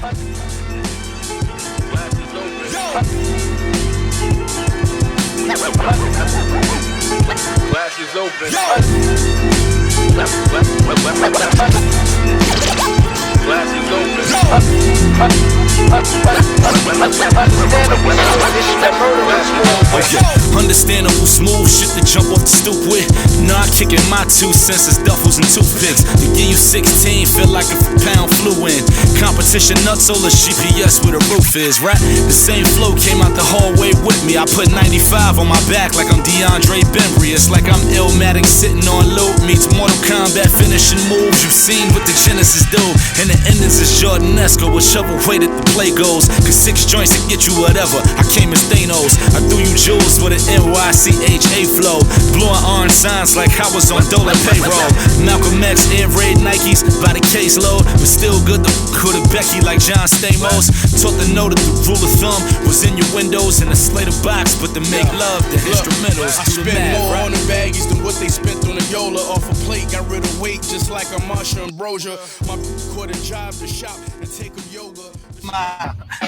Glasses open. Glasses Understandable, smooth shit to jump off the stoop with. Nah, kicking my 2 cents duffels and toothpicks. To give you 16, feel like a pound flew in. Competition nuts, all the GPS where the roof is, right? The same flow came out the hallway with me. I put 95 on my back like I'm DeAndre Bembry. It's like I'm Illmatic sitting on loop meets Mortal Kombat finishing moves you've seen what the Genesis do. And the endings is Jordanesco, whichever way that the play goes. Cause 6 joints can get you whatever. I came as Thanos. I threw you jewels with an NYCHA flow. Blowing orange signs like I was on Dolan payroll. Malcolm X, Air Raid Nikes by the caseload. But still good to with a Becky like John Stamos. Taught to know that the rule of thumb was in your windows and a Slater box, but to make love, the instrumentals. I spent more on the baggies than what they spent on the Yola. Off a plate, got rid of weight just like a Marsha Ambrosia. My quit a job to shop and take up yoga.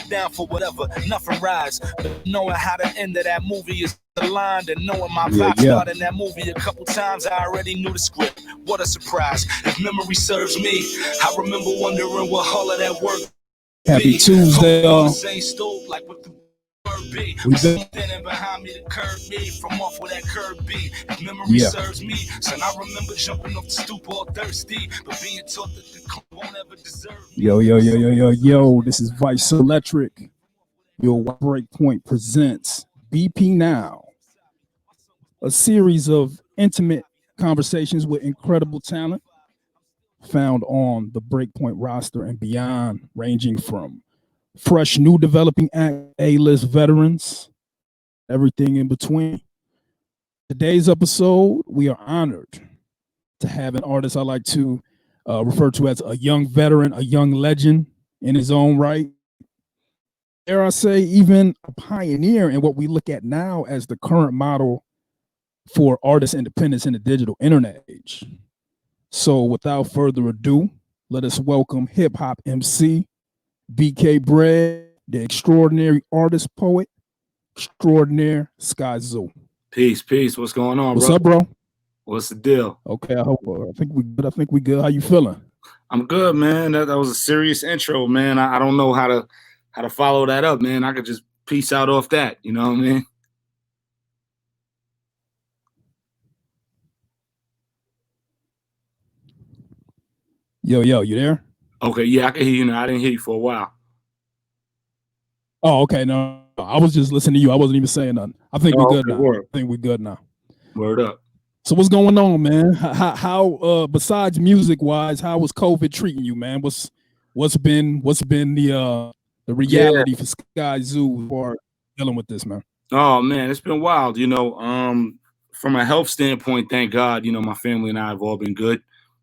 Down for whatever, nothing rise. But knowing how the end of that movie is aligned and knowing my vibe started in that movie a couple times, I already knew the script. What a surprise. If memory serves me, I remember wondering what all of that work. Happy Tuesday, y'all. We standing behind me to curb me from off where that curb be. If memory serves me, son, I remember jumping off the stoop all thirsty, but being taught that the club won't ever deserve me. Yo, this is Vice Electric. Your Breakpoint presents BreakpointNOW, a series of intimate conversations with incredible talent found on the Breakpoint roster and beyond, ranging from fresh, new developing A-list veterans, everything in between. Today's episode, we are honored to have an artist I like to refer to as a young veteran, a young legend in his own right. Dare I say, even a pioneer in what we look at now as the current model for artist independence in the digital internet age. So without further ado, let us welcome hip-hop MC, BK Bread, the extraordinary artist, poet, extraordinaire Skyzoo. Peace. What's going on, What's up, bro? What's the deal? Okay, I think we good. How you feeling? I'm good, man. That was a serious intro, man. I don't know how to follow that up, man. I could just peace out off that. You know what I mean? Yo, you there? Okay, yeah, I can hear you now. I didn't hear you for a while. Oh, okay. No, I was just listening to you. I wasn't even saying nothing. I think we're good now. Word. I think we're good now. Word up. So what's going on, man? How besides music wise, how was COVID treating you, man? What's been the reality for Skyzoo for dealing with this, man? Oh man, it's been wild. You know, from a health standpoint, thank God, you know, my family and I have all been good.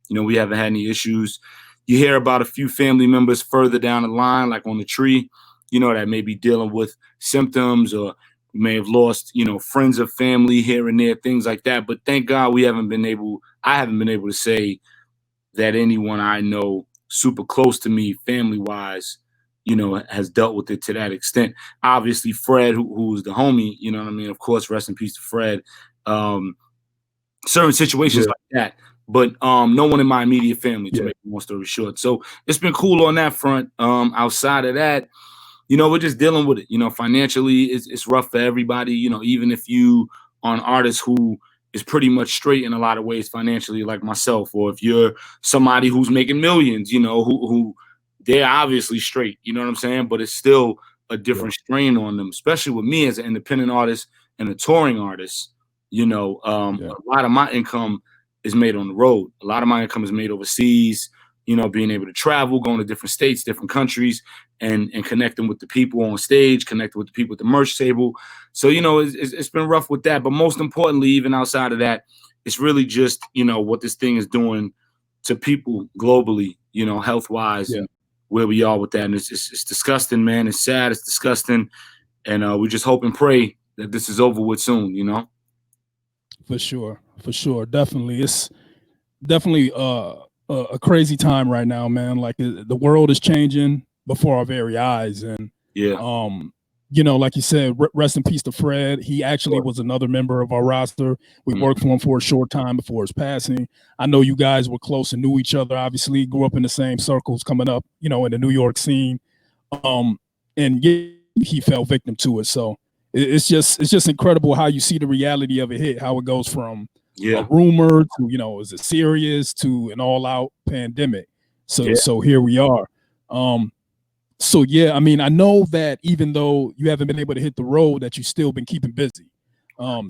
You know, we haven't had any issues. You hear about a few family members further down the line, like on the tree, you know, that may be dealing with symptoms, or may have lost, you know, friends or family here and there, things like that. But thank God I haven't been able to say that anyone I know super close to me, family wise, you know, has dealt with it to that extent. Obviously, Fred, who's the homie, you know what I mean? Of course, rest in peace to Fred. Certain situations like that. But no one in my immediate family, to make a long story short. So it's been cool on that front. Outside of that, you know, we're just dealing with it. You know, financially, it's rough for everybody. You know, even if you are an artist who is pretty much straight in a lot of ways financially, like myself, or if you're somebody who's making millions, you know, who they're obviously straight. You know what I'm saying? But it's still a different strain on them, especially with me as an independent artist and a touring artist. You know, a lot of my income is made on the road. A lot of my income is made overseas, you know, being able to travel, going to different states, different countries, and connecting with the people on stage, connecting with the people at the merch table. So, you know, it's been rough with that. But most importantly, even outside of that, it's really just, you know, what this thing is doing to people globally, you know, health-wise, and where we are with that. And it's disgusting, man. It's sad. It's disgusting. And we just hope and pray that this is over with soon, you know? For sure. Definitely. It's definitely a crazy time right now, man. Like the world is changing before our very eyes. And Yeah. you know, like you said, rest in peace to Fred. He actually was another member of our roster. We worked for him for a short time before his passing. I know you guys were close and knew each other, obviously, grew up in the same circles coming up, you know, in the New York scene. And yeah, he fell victim to it. So it's just incredible how you see the reality of it hit, how it goes from a rumor to, you know, is it serious to an all-out pandemic. So here we are. So yeah, I mean, I know that even though you haven't been able to hit the road, that you've still been keeping busy. So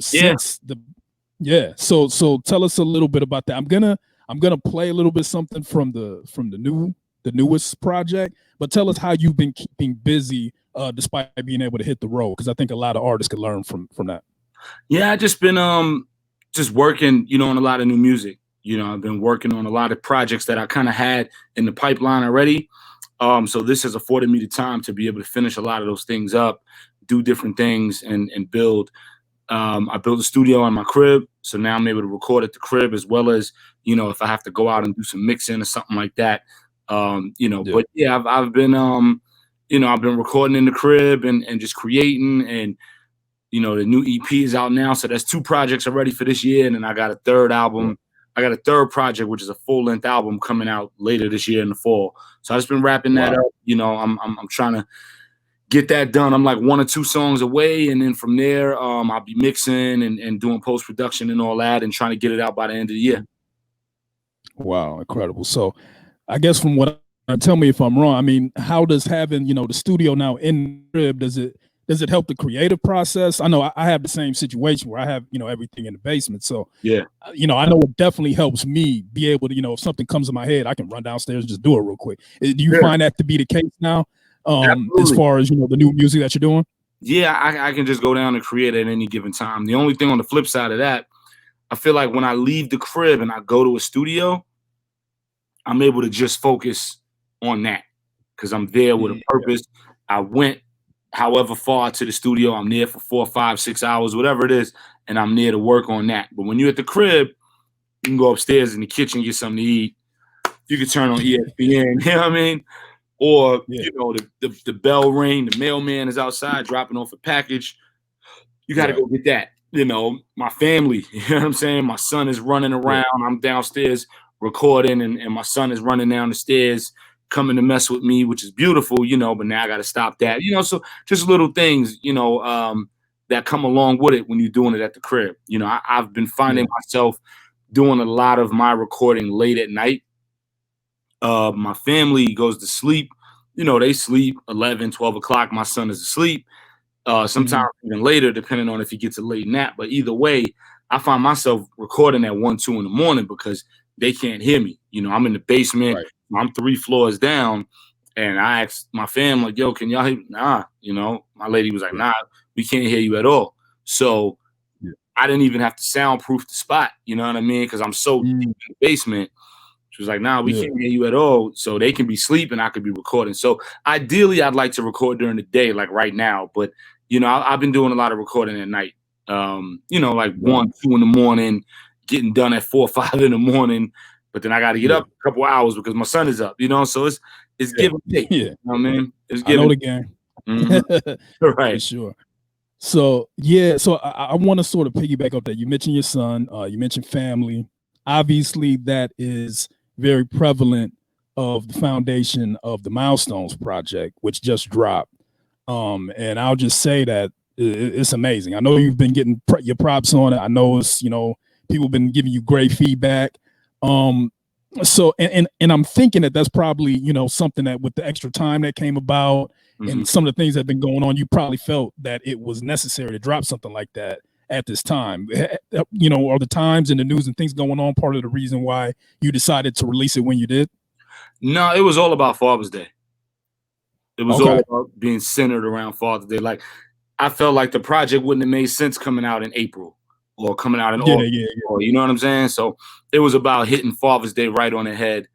tell us a little bit about that. I'm gonna play a little bit something from the newest project, but tell us how you've been keeping busy despite being able to hit the road, because I think a lot of artists could learn from that. Yeah, I just been just working, you know, on a lot of new music. You know, I've been working on a lot of projects that I kind of had in the pipeline already. So this has afforded me the time to be able to finish a lot of those things up, do different things, and build. I built a studio in my crib, so now I'm able to record at the crib, as well as, you know, if I have to go out and do some mixing or something like that. You know, but yeah, I've been you know, I've been recording in the crib and just creating, and you know, the new EP is out now, so that's 2 projects already for this year, and then I got a third album. I got a third project, which is a full-length album coming out later this year in the fall. So I've just been wrapping that up. You know, I'm trying to get that done. I'm like 1 or 2 songs away, and then from there, I'll be mixing and doing post-production and all that, and trying to get it out by the end of the year. Wow, incredible. So I guess from what tell me if I'm wrong, I mean, how does having, you know, the studio now in the crib, does it help the creative process? I know I have the same situation where I have, you know, everything in the basement. So, yeah, you know, I know it definitely helps me be able to, you know, if something comes in my head, I can run downstairs and just do it real quick. Do you find that to be the case now, as far as, you know, the new music that you're doing? Yeah, I can just go down and create at any given time. The only thing on the flip side of that, I feel like when I leave the crib and I go to a studio, I'm able to just focus on that because I'm there with a purpose. I went however far to the studio, I'm there for 4, 5, 6 hours, whatever it is, and I'm there to work on that. But when you're at the crib, you can go upstairs in the kitchen, get something to eat. You can turn on ESPN, you know what I mean? Or, you know, the bell ring, the mailman is outside dropping off a package. You got to go get that. You know, my family, you know what I'm saying? My son is running around. I'm downstairs recording, and my son is running down the stairs, coming to mess with me, which is beautiful, you know, but now I got to stop that, you know, so just little things, you know, that come along with it when you're doing it at the crib. You know, I've been finding myself doing a lot of my recording late at night. My family goes to sleep, you know, they sleep 11, 12 o'clock. My son is asleep. Sometimes even later, depending on if he gets a late nap. But either way, I find myself recording at 1, 2 in the morning because they can't hear me. You know, I'm in the basement. I'm 3 floors down, and I asked my family, like, yo, can y'all hear me? Nah, you know, my lady was like, nah, we can't hear you at all. So I didn't even have to soundproof the spot, you know what I mean? Because I'm so deep in the basement. She was like, nah, we can't hear you at all. So they can be sleeping, I could be recording. So ideally, I'd like to record during the day, like right now. But, you know, I've been doing a lot of recording at night, you know, like 1, 2 in the morning, getting done at 4 or 5 in the morning. But then I got to get up a couple hours because my son is up, you know. So it's give and take. You know what I mean? It's I know the game. Right. For sure. So, yeah. So I want to sort of piggyback up that. You mentioned your son. You mentioned family. Obviously, that is very prevalent of the foundation of the Milestones project, which just dropped. And I'll just say that it's amazing. I know you've been getting your props on it. I know it's, you know, people have been giving you great feedback. So and I'm thinking that that's probably, you know, something that with the extra time that came about and some of the things that have been going on, you probably felt that it was necessary to drop something like that at this time. You know, are the times and the news and things going on part of the reason why you decided to release it when you did? No, it was all about Father's Day. It was all about being centered around Father's Day. Like, I felt like the project wouldn't have made sense coming out in April or coming out in August. Or, you know what I'm saying? So it was about hitting Father's Day right on the head.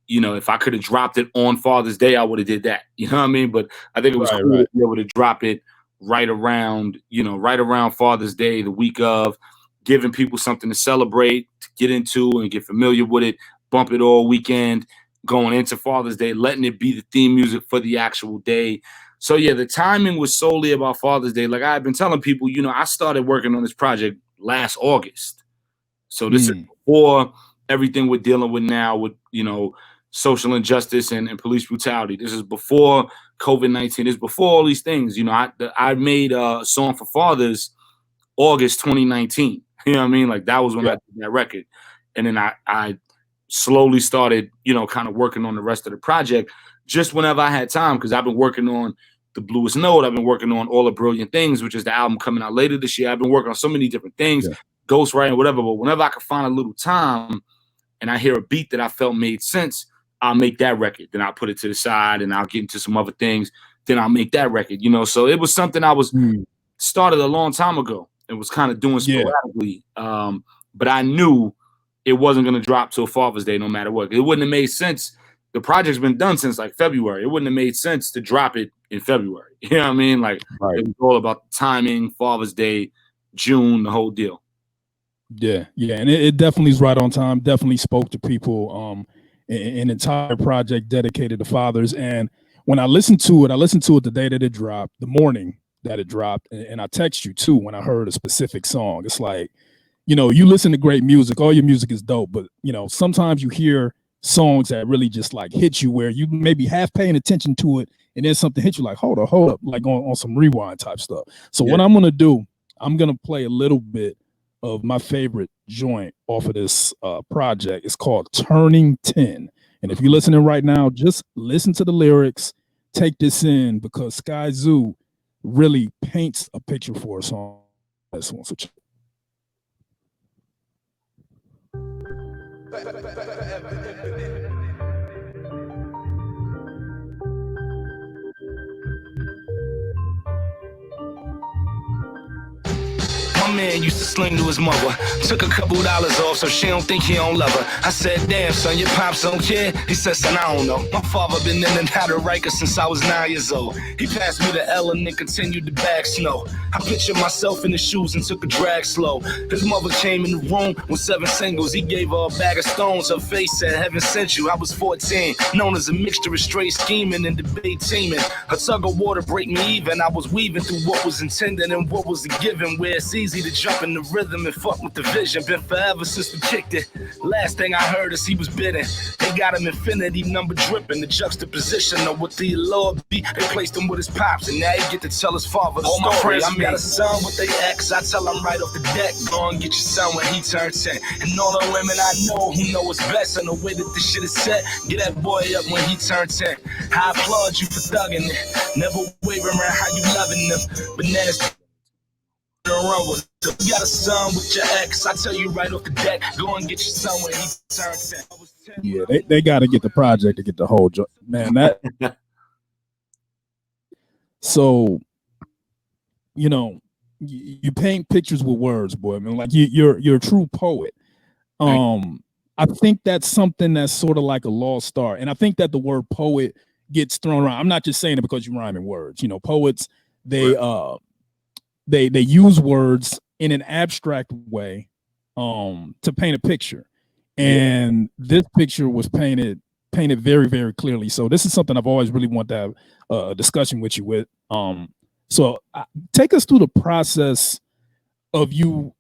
You know, if I could have dropped it on Father's Day, I would have did that. You know what I mean? But I think it was cool to be able to drop it right around, you know, right around Father's Day, the week of, giving people something to celebrate, to get into and get familiar with it, bump it all weekend. going into Father's Day, letting it be the theme music for the actual day. So yeah, the timing was solely about Father's Day. Like I've been telling people, you know, I started working on this project last August. So this is before everything we're dealing with now with, you know, social injustice and police brutality. This is before COVID-19. This is before all these things. You know, I made a song for fathers August 2019. You know what I mean? Like that was when I did that record. And then I slowly started, you know, kind of working on the rest of the project just whenever I had time, because I've been working on The Bluest Note. I've been working on All the Brilliant Things, which is the album coming out later this year. I've been working on so many different things, ghostwriting, whatever. But whenever I could find a little time and I hear a beat that I felt made sense, I'll make that record. Then I'll put it to the side and I'll get into some other things. Then I'll make that record, you know. So it was something I was started a long time ago. It was kind of doing sporadically. But I knew it wasn't going to drop till Father's Day no matter what. It wouldn't have made sense. The project's been done since like February. It wouldn't have made sense to drop it in February. You know what I mean? Like it was all about the timing, Father's Day, June, the whole deal. Yeah, yeah, and it definitely is right on time. Definitely spoke to people. An entire project dedicated to fathers. And when I listened to it the day that it dropped, the morning that it dropped, and I text you too when I heard a specific song. It's like, you know, you listen to great music, all your music is dope, but you know, sometimes you hear songs that really just like hit you where you maybe half paying attention to it, and then something hits you like, hold up, like on some rewind type stuff. So what I'm gonna do, I'm gonna play a little bit of my favorite joint off of this project. It's called Turning 10. And if you're listening right now, just listen to the lyrics, take this in, because Skyzoo really paints a picture for us on this one. So My man used to sling to his mother. Took a couple dollars off so she don't think he don't love her. I said, damn, son, your pops don't care? He said, son, I don't know. My father been in and out of Rikers since I was 9 years old. He passed me the L and then continued to bag snow. I pictured myself in his shoes and took a drag slow. His mother came in the room with 7 singles. He gave her a bag of stones. Her face said, heaven sent you. I was 14, known as a mixture of straight scheming and debate teaming. Her tug of water break me even. I was weaving through what was intended and what was given, where it's easy to jump in the rhythm and fuck with the vision. Been forever since we kicked it. Last thing I heard is he was bidding. They got him infinity number dripping. The juxtaposition of what the Lord be. They placed him with his pops, and now he get to tell his father the story. My friends, I got a son with they ex. I tell him right off the deck, go and get your son when he turns 10. And all the women I know who know what's best and the way that this shit is set, get that boy up when he turns 10. I applaud you for thugging it. Never wavering around how you loving them. But now it's you got a son with your ex. I tell you right off the deck, go and get your son when he turns 10. Yeah, they got to get the project to get the whole man. That so, you know, you paint pictures with words, boy. I mean, like you're a true poet. I think that's something that's sort of like a lost art, and I think that the word poet gets thrown around. I'm not just saying it because you rhyme in words. You know, poets they use words in an abstract way to paint a picture, and this picture was painted very, very clearly. So this is something I've always really wanted to have a discussion with you with. So take us through the process of you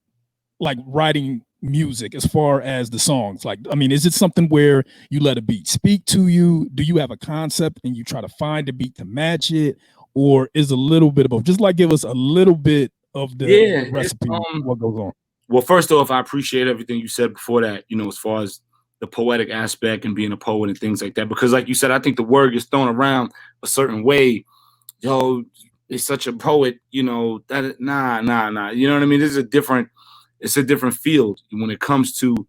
like writing music as far as the songs. Like, I mean, is it something where you let a beat speak to you? Do you have a concept and you try to find a beat to match it? Or is a little bit of both? Just like give us a little bit of the recipe, what goes on. Well, first off, I appreciate everything you said before that, you know, as far as the poetic aspect and being a poet and things like that. Because like you said, I think the word gets thrown around a certain way. Yo, it's such a poet, you know, that nah. You know what I mean? It's a different field when it comes to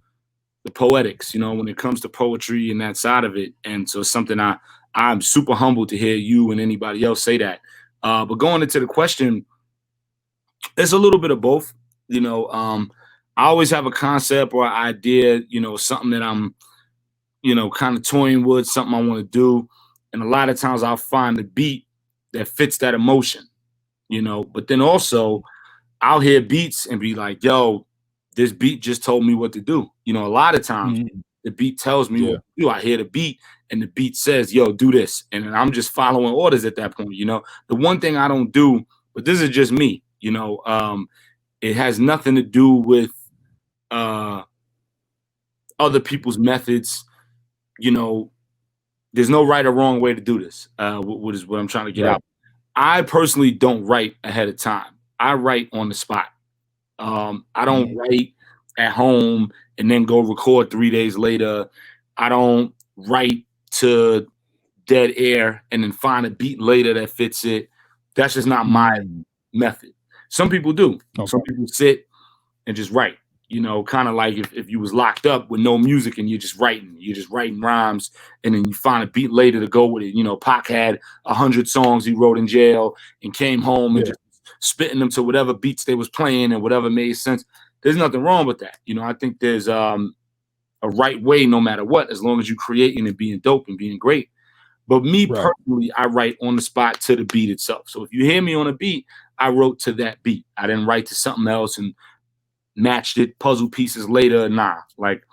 the poetics, you know, when it comes to poetry and that side of it. And so it's something I'm super humbled to hear you and anybody else say that. But going into the question, it's a little bit of both. You know, I always have a concept or idea, you know, something that I'm, you know, kind of toying with, something I want to do. And a lot of times I'll find the beat that fits that emotion, you know, but then also I'll hear beats and be like, yo, this beat just told me what to do. You know, a lot of times The beat tells me Yeah. what to do. I hear the beat, and the beat says, yo, do this. And then I'm just following orders at that point, you know. The one thing I don't do, but this is just me, you know, it has nothing to do with other people's methods. You know, there's no right or wrong way to do this, what is what I'm trying to get out. I personally don't write ahead of time. I write on the spot. I don't write at home and then go record 3 days later. I don't write to dead air and then find a beat later that fits it. That's just not my method. Some people do. Okay. Some people sit and just write, you know, kind of like if you was locked up with no music and you're just writing rhymes, and then you find a beat later to go with it. You know, Pac had 100 songs he wrote in jail and came home and just spitting them to whatever beats they was playing and whatever made sense. There's nothing wrong with that. You know, I think there's a right way no matter what, as long as you're creating and being dope and being great. But me personally, I write on the spot to the beat itself. So if you hear me on a beat, I wrote to that beat. I didn't write to something else and matched it, puzzle pieces later. Nah, like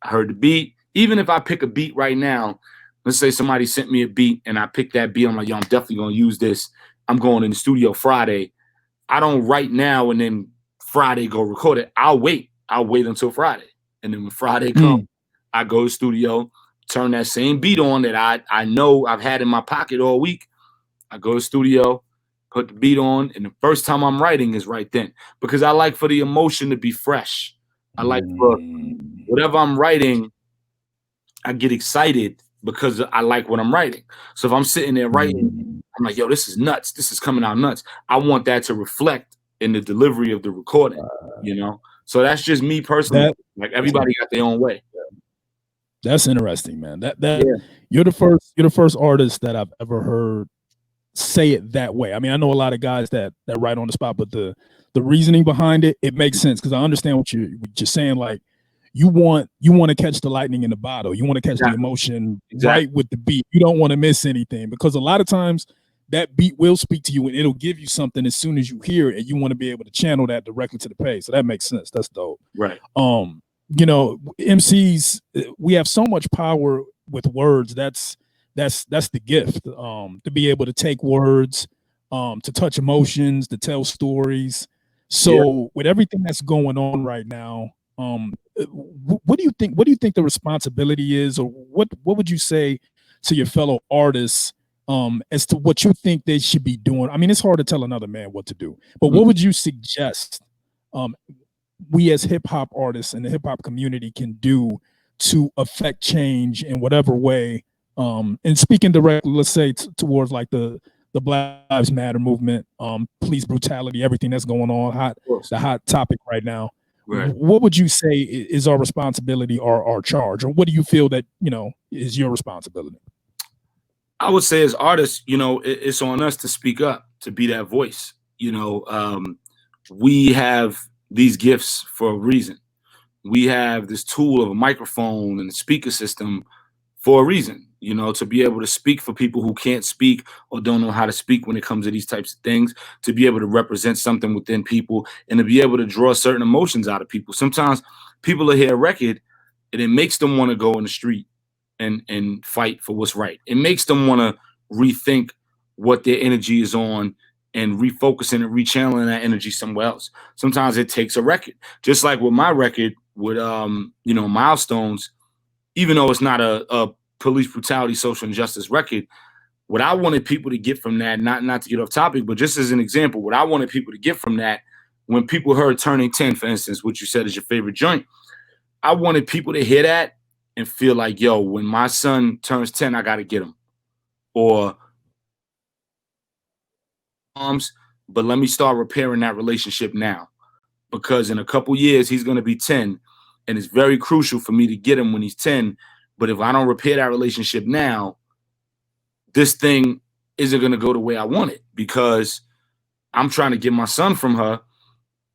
I heard the beat. Even if I pick a beat right now, let's say somebody sent me a beat and I pick that beat, I'm like, yo, I'm definitely going to use this. I'm going in the studio Friday. I don't write now and then Friday go record it. I'll wait until Friday. And then when Friday comes, I go to the studio, turn that same beat on that I know I've had in my pocket all week. I go to the studio, put the beat on, and the first time I'm writing is right then. Because I like for the emotion to be fresh. I like for whatever I'm writing, I get excited because I like what I'm writing. So if I'm sitting there writing, I'm like, yo, this is nuts. This is coming out nuts. I want that to reflect in the delivery of the recording, you know? So that's just me personally. Like everybody got their own way. That's interesting, man. You're the first artist that I've ever heard say it that way. I mean, I know a lot of guys that write on the spot, but the reasoning behind it makes sense, because I understand what you're saying. Like you want to catch the lightning in the bottle. You want to catch the emotion right with the beat. You don't want to miss anything, because a lot of times that beat will speak to you and it'll give you something as soon as you hear it, and you want to be able to channel that directly to the page. So that makes sense. That's dope. Right. You know, MCs, we have so much power with words. That's the gift. To be able to take words, to touch emotions, to tell stories. So with everything that's going on right now, what do you think? What do you think the responsibility is, or what would you say to your fellow artists as to what you think they should be doing? I mean, it's hard to tell another man what to do, but what would you suggest we as hip hop artists and the hip hop community can do to affect change in whatever way? And speaking directly, let's say towards like the Black Lives Matter movement, police brutality, everything that's going on, the hot topic right now. Right. What would you say is our responsibility or our charge, or what do you feel that, you know, is your responsibility? I would say as artists, you know, it's on us to speak up, to be that voice. You know, we have these gifts for a reason. We have this tool of a microphone and a speaker system for a reason, you know, to be able to speak for people who can't speak or don't know how to speak when it comes to these types of things, to be able to represent something within people and to be able to draw certain emotions out of people. Sometimes people will hear a record and it makes them want to go in the street and fight for what's right. It makes them want to rethink what their energy is on and refocusing and rechanneling that energy somewhere else. Sometimes it takes a record. Just like with my record with you know, Milestones, even though it's not a police brutality, social injustice record, what I wanted people to get from that, not to get off topic, but just as an example, what I wanted people to get from that, when people heard Turning 10, for instance, which you said is your favorite joint, I wanted people to hear that and feel like, yo, when my son turns 10, I got to get him. Or but let me start repairing that relationship now, because in a couple years he's going to be 10 and it's very crucial for me to get him when he's 10. But if I don't repair that relationship now, this thing isn't going to go the way I want it, because I'm trying to get my son from her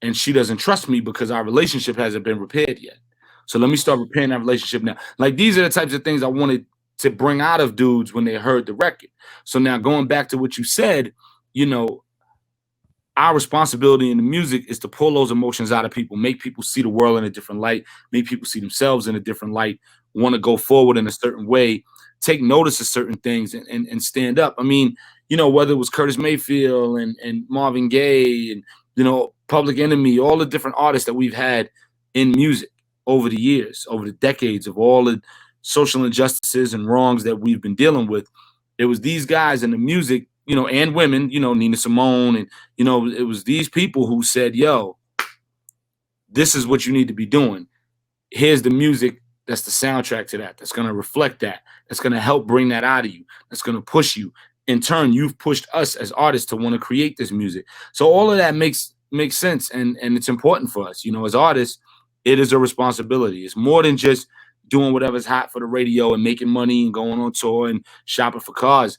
and she doesn't trust me because our relationship hasn't been repaired yet. So let me start repairing that relationship now. Like, these are the types of things I wanted to bring out of dudes when they heard the record. So now going back to what you said, you know, our responsibility in the music is to pull those emotions out of people, make people see the world in a different light, make people see themselves in a different light want to go forward in a certain way, take notice of certain things and stand up. I mean, you know, whether it was Curtis Mayfield and Marvin Gaye and, you know, Public Enemy, all the different artists that we've had in music over the years, over the decades of all the social injustices and wrongs that we've been dealing with. It was these guys in the music, you know, and women, you know, Nina Simone, and, you know, it was these people who said, yo, this is what you need to be doing. Here's the music that's the soundtrack to that, that's going to reflect that, that's going to help bring that out of you, that's going to push you. In turn, you've pushed us as artists to want to create this music. So all of that makes sense, and it's important for us. You know, as artists, it is a responsibility. It's more than just doing whatever's hot for the radio and making money and going on tour and shopping for cars.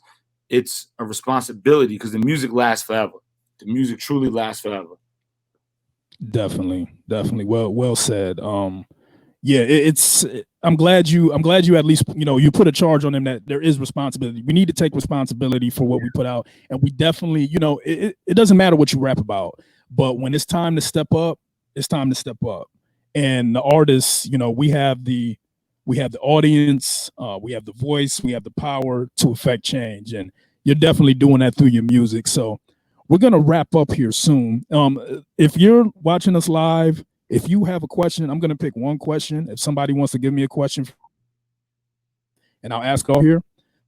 It's a responsibility because the music lasts forever. The music truly lasts forever. Definitely. Well said. Yeah, I'm glad you at least, you know, you put a charge on them that there is responsibility. We need to take responsibility for what we put out, and we definitely, you know, it doesn't matter what you rap about, but when it's time to step up, it's time to step up. And the artists, you know, we have the audience, we have the voice, we have the power to affect change, and you're definitely doing that through your music. So we're gonna wrap up here soon. If you're watching us live, if you have a question, I'm gonna pick one question. If somebody wants to give me a question, and I'll ask all here,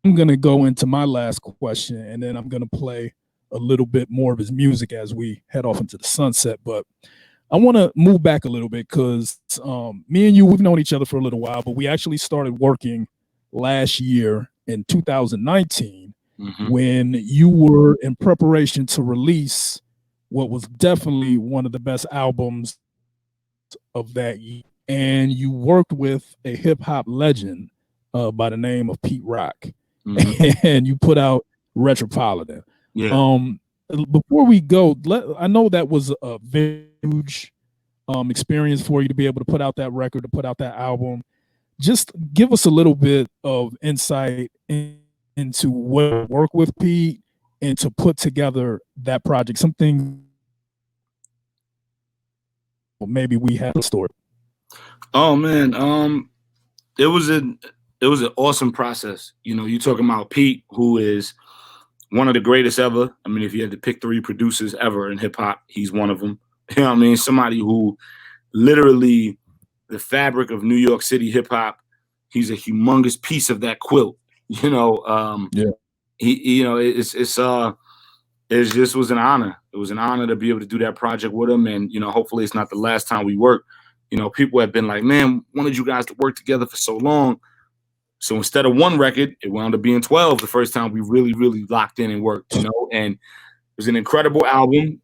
I'm gonna go into my last question, and then I'm gonna play a little bit more of his music as we head off into the sunset. But I want to move back a little bit because me and you, we've known each other for a little while, but we actually started working last year in 2019 when you were in preparation to release what was definitely one of the best albums of that year. And you worked with a hip hop legend by the name of Pete Rock, and you put out Retropolitan. Yeah. Before we go, I know that was a very huge experience for you to be able to put out that record, to put out that album. Just give us a little bit of insight into what work with Pete and to put together that project. Something maybe we had a story. Oh man, it was an awesome process. You know, you talking about Pete, who is one of the greatest ever. I mean, if you had to pick 3 producers ever in hip hop, he's one of them. You know what I mean? Somebody who literally the fabric of New York City hip hop. He's a humongous piece of that quilt. You know, he, you know, it just was an honor. It was an honor to be able to do that project with him, and you know, hopefully, it's not the last time we work. You know, people have been like, "Man, wanted you guys to work together for so long." So instead of 1 record, it wound up being 12 the first time we really, really locked in and worked, you know, and it was an incredible album.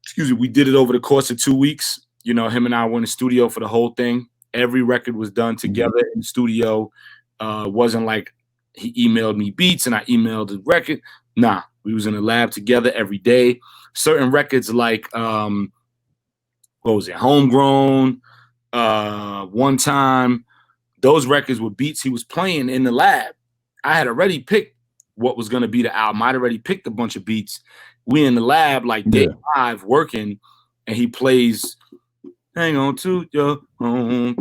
Excuse me, we did it over the course of 2 weeks. You know, him and I were in the studio for the whole thing. Every record was done together in the studio. It wasn't like he emailed me beats and I emailed the record. Nah, we was in the lab together every day. Certain records like, what was it, Homegrown, One Time, those records were beats he was playing in the lab. I had already picked what was going to be the album. I'd already picked a bunch of beats. We in the lab like day 5 working, and he plays "Hang On To Your Home,"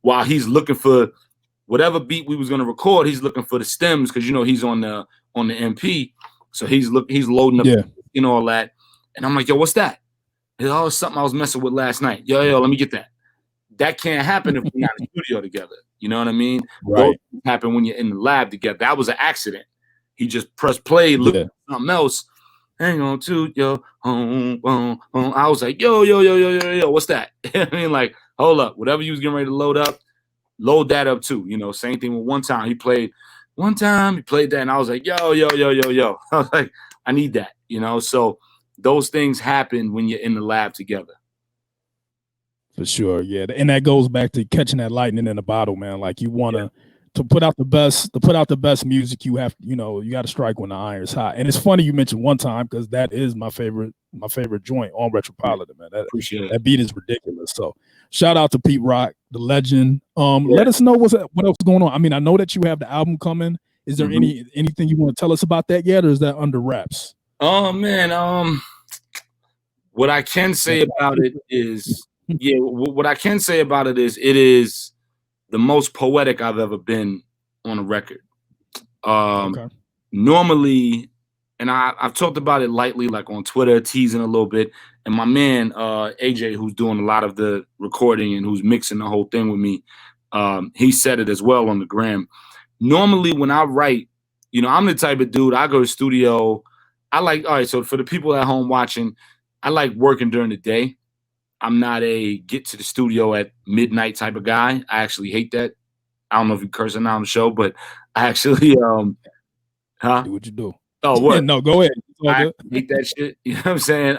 while he's looking for whatever beat we was going to record. He's looking for the stems because, you know, he's on the MP, so he's loading up and all that. And I'm like, yo, what's that? It's something I was messing with last night. Yo, let me get that. That can't happen if we're not in the studio together. You know what I mean? Right. Those happen when you're in the lab together. That was an accident. He just pressed play, looked at something else. Hang on to your home. I was like, yo, what's that? I mean, like, hold up. Whatever you was getting ready to load that up too. You know, same thing with One Time. He played One Time, he played that, and I was like, yo. I was like, I need that, you know? So those things happen when you're in the lab together. For sure, yeah, and that goes back to catching that lightning in a bottle, man. Like you want to put out the best music. You have, you know, you got to strike when the iron's hot. And it's funny you mentioned One Time because that is my favorite joint on Retropolitan, man. That beat is ridiculous. So shout out to Pete Rock, the legend. Let us know what else is going on. I mean, I know that you have the album coming. Is there anything you want to tell us about that yet, or is that under wraps? Oh man, what I can say about it is. Yeah, what I can say about it is the most poetic I've ever been on a record. Okay. Normally, and I've talked about it lightly, like on Twitter, teasing a little bit. And my man, AJ, who's doing a lot of the recording and who's mixing the whole thing with me, he said it as well on the gram. Normally, when I write, you know, I'm the type of dude, I go to studio. All right, so for the people at home watching, I like working during the day. I'm not a get to the studio at midnight type of guy. I actually hate that. I don't know if you cursing on the show, but I actually, Do what you do. Oh, what? No, go ahead. I hate that shit. You know what I'm saying?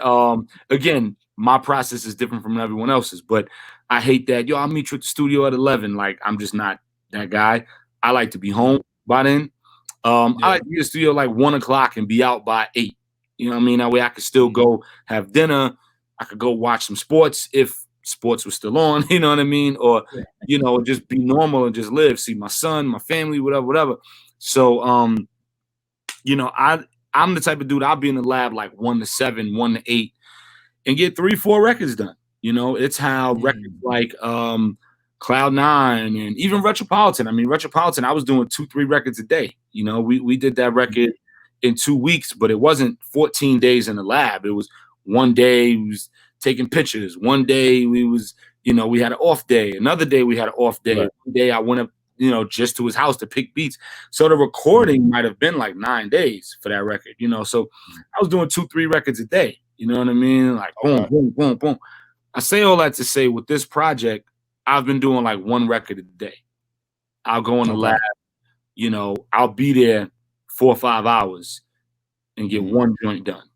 Again, my process is different from everyone else's, but I hate that. Yo, I'll meet you at the studio at 11. Like, I'm just not that guy. I like to be home by then. I like to be at the studio like 1 o'clock and be out by 8. You know what I mean? That way I could still go have dinner. I could go watch some sports if sports was still on, you know what I mean? Or, you know, just be normal and just live, see my son, my family, whatever. So, you know, I'm the type of dude, I'll be in the lab like 1 to 7, 1 to 8 and get 3-4 records done. You know, it's how records like Cloud 9 and even Retropolitan. I mean, Retropolitan, I was doing 2-3 records a day. You know, we did that record in 2 weeks, but it wasn't 14 days in the lab. It was one day we was taking pictures. One day we was, you know, we had an off day. Another day we had an off day. Right. One day I went up, you know, just to his house to pick beats. So the recording might have been like 9 days for that record, you know. So I was doing 2-3 records a day. You know what I mean? Like boom, boom, boom, boom. I say all that to say with this project, I've been doing like 1 record a day. I'll go in the lab, you know, I'll be there 4 or 5 hours and get 1 joint done.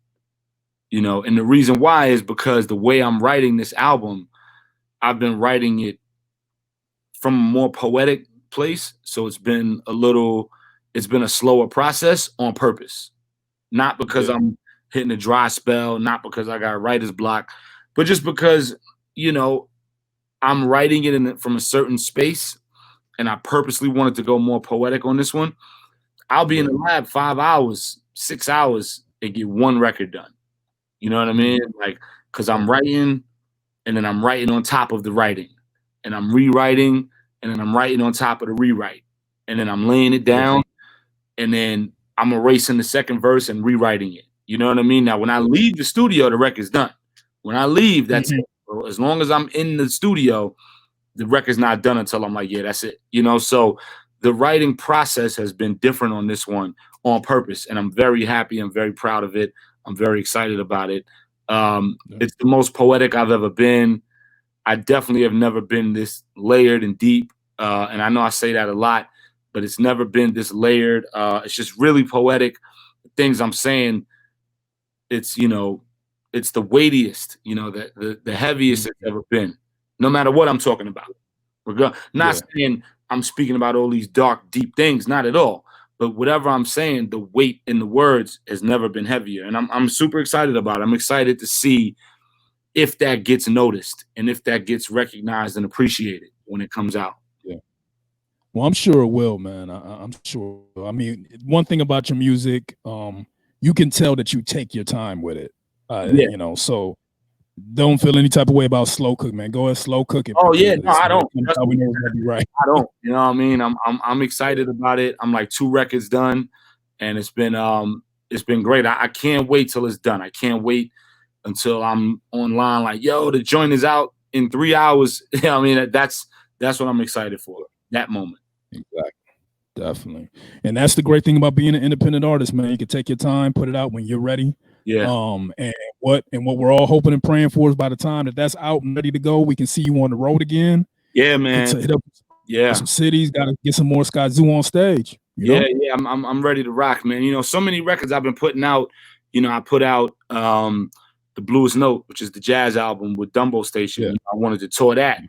You know, and the reason why is because the way I'm writing this album, I've been writing it from a more poetic place. So it's been a slower process on purpose. Not because I'm hitting a dry spell, not because I got writer's block, but just because, you know, I'm writing it from a certain space and I purposely wanted to go more poetic on this one. I'll be in the lab 5 hours, 6 hours and get 1 record done. You know what I mean? Like, because I'm writing and then I'm writing on top of the writing and I'm rewriting and then I'm writing on top of the rewrite and then I'm laying it down and then I'm erasing the second verse and rewriting it. You know what I mean? Now, when I leave the studio, the record's done. When I leave, that's it. As long as I'm in the studio, the record's not done until I'm like, yeah, that's it. You know, so the writing process has been different on this one on purpose. And I'm very happy. I'm very proud of it. I'm very excited about it. It's the most poetic I've ever been. I definitely have never been this layered and deep. And I know I say that a lot, but it's never been this layered. It's just really poetic. The things I'm saying, it's, you know, it's the weightiest, you know, the heaviest it's ever been, no matter what I'm talking about. Not saying I'm speaking about all these dark, deep things, not at all. But whatever I'm saying, the weight in the words has never been heavier. And I'm super excited about it. I'm excited to see if that gets noticed and if that gets recognized and appreciated when it comes out. Yeah. Well, I'm sure it will, man. I'm sure. I mean, one thing about your music, you can tell that you take your time with it. You know, so don't feel any type of way about slow cook, man. Go ahead, slow cook it. Oh yeah, no, I don't. We know it's gonna be right. I don't. You know what I mean? I'm excited about it. I'm like 2 records done, and it's been great. I can't wait till it's done. I can't wait until I'm online. Like, yo, the joint is out in 3 hours. You know what I mean? That's what I'm excited for. That moment. Exactly. Definitely. And that's the great thing about being an independent artist, man. You can take your time, put it out when you're ready. Yeah. And what we're all hoping and praying for is by the time that's out and ready to go, we can see you on the road again. Yeah, man. Hit up some cities, gotta get some more Skyzoo on stage. Yeah, I'm ready to rock, man. You know, so many records I've been putting out. You know, I put out The Bluest Note, which is the jazz album with Dumbo Station. Yeah. You know, I wanted to tour that.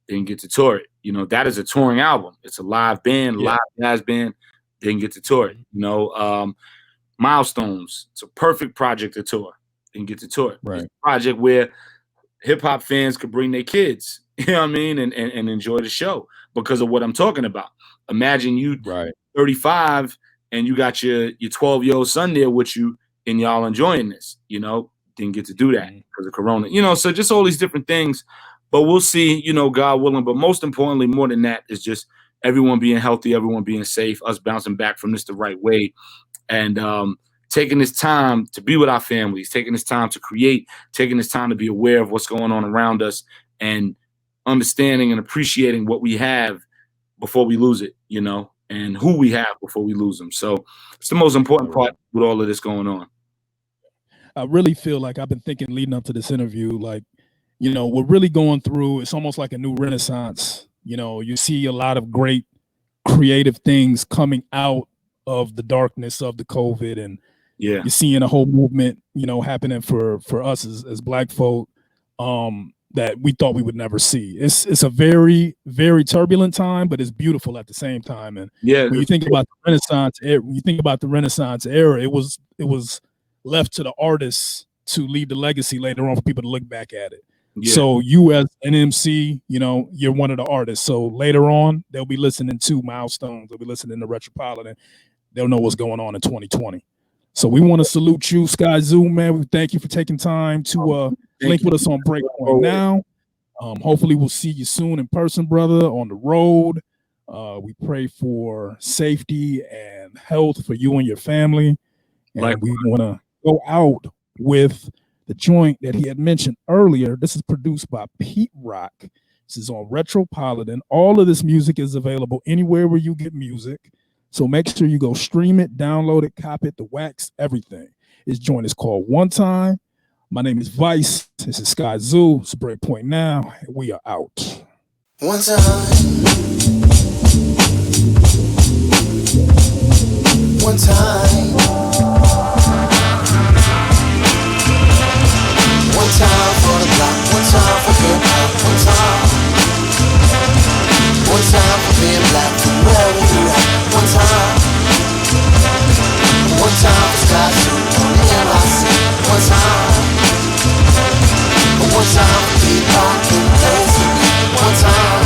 Didn't get to tour it. You know, that is a touring album. It's a live band, live jazz band. Didn't get to tour it. You know, Milestones. It's a perfect project to tour. Didn't get to tour it. Right. It's a project where hip hop fans could bring their kids, you know what I mean, and enjoy the show because of what I'm talking about. Imagine you 35 and you got your 12-year-old son there with you and y'all enjoying this, you know. Didn't get to do that because of Corona. You know, so just all these different things. But we'll see, you know, God willing. But most importantly, more than that, is just everyone being healthy, everyone being safe, us bouncing back from this the right way, and taking this time to be with our families, taking this time to create, taking this time to be aware of what's going on around us, and understanding and appreciating what we have before we lose it, you know, and who we have before we lose them. So it's the most important part with all of this going on. I really feel like I've been thinking leading up to this interview, like, you know, we're really going through, it's almost like a new renaissance. You know, you see a lot of great creative things coming out of the darkness of the COVID, and yeah, you're seeing a whole movement, you know, happening for us as Black folk that we thought we would never see. It's a very, very turbulent time, but it's beautiful at the same time. And yeah, when you think about the Renaissance era, it was left to the artists to leave the legacy later on for people to look back at it. Yeah. So you as an MC, you know, you're one of the artists. So later on, they'll be listening to Milestones. They'll be listening to Retropolitan. They'll know what's going on in 2020. So we want to salute you, Skyzoo, man. We thank you for taking time to link with us on Breakpoint Now. Hopefully we'll see you soon in person, brother, on the road. We pray for safety and health for you and your family. And we want to go out with the joint that he had mentioned earlier. This is produced by Pete Rock. This is on Retropolitan. All of this music is available anywhere where you get music. So make sure you go stream it, download it, copy it, the wax, everything. This joint is called One Time. My name is Vice. This is Skyzoo. It's Breakpoint Now. And we are out. One time. One time. One time for the block. One time for hip hop. One time. One time for being black. Wherever you at. One time. One time for Skyzoo on the MIC. One time. One time for P-Rock in the place to be. One time.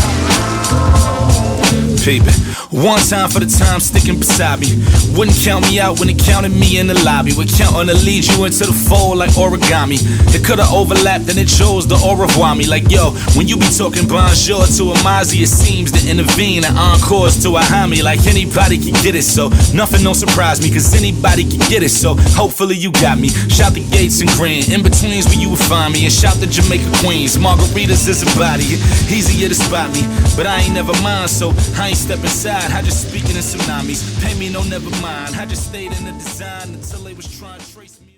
Baby, one time for the time sticking beside me. Wouldn't count me out when it counted me in the lobby. Would count on to lead you into the fold like origami. It could've overlapped and it chose to au revoir me. Like yo, when you be talking bonjour to a Mozzie, it seems to intervene and encores to a homie. Like anybody can get it, so nothing don't surprise me, cause anybody can get it, so hopefully you got me. Shout the Gates and Grand, in betweens where you would find me. And shout the Jamaica Queens, margaritas is a body. Easier to spot me, but I ain't never mind, so I ain't step inside. I just speaking in tsunamis. Pay me no never mind. I just stayed in the design until they was trying to trace me.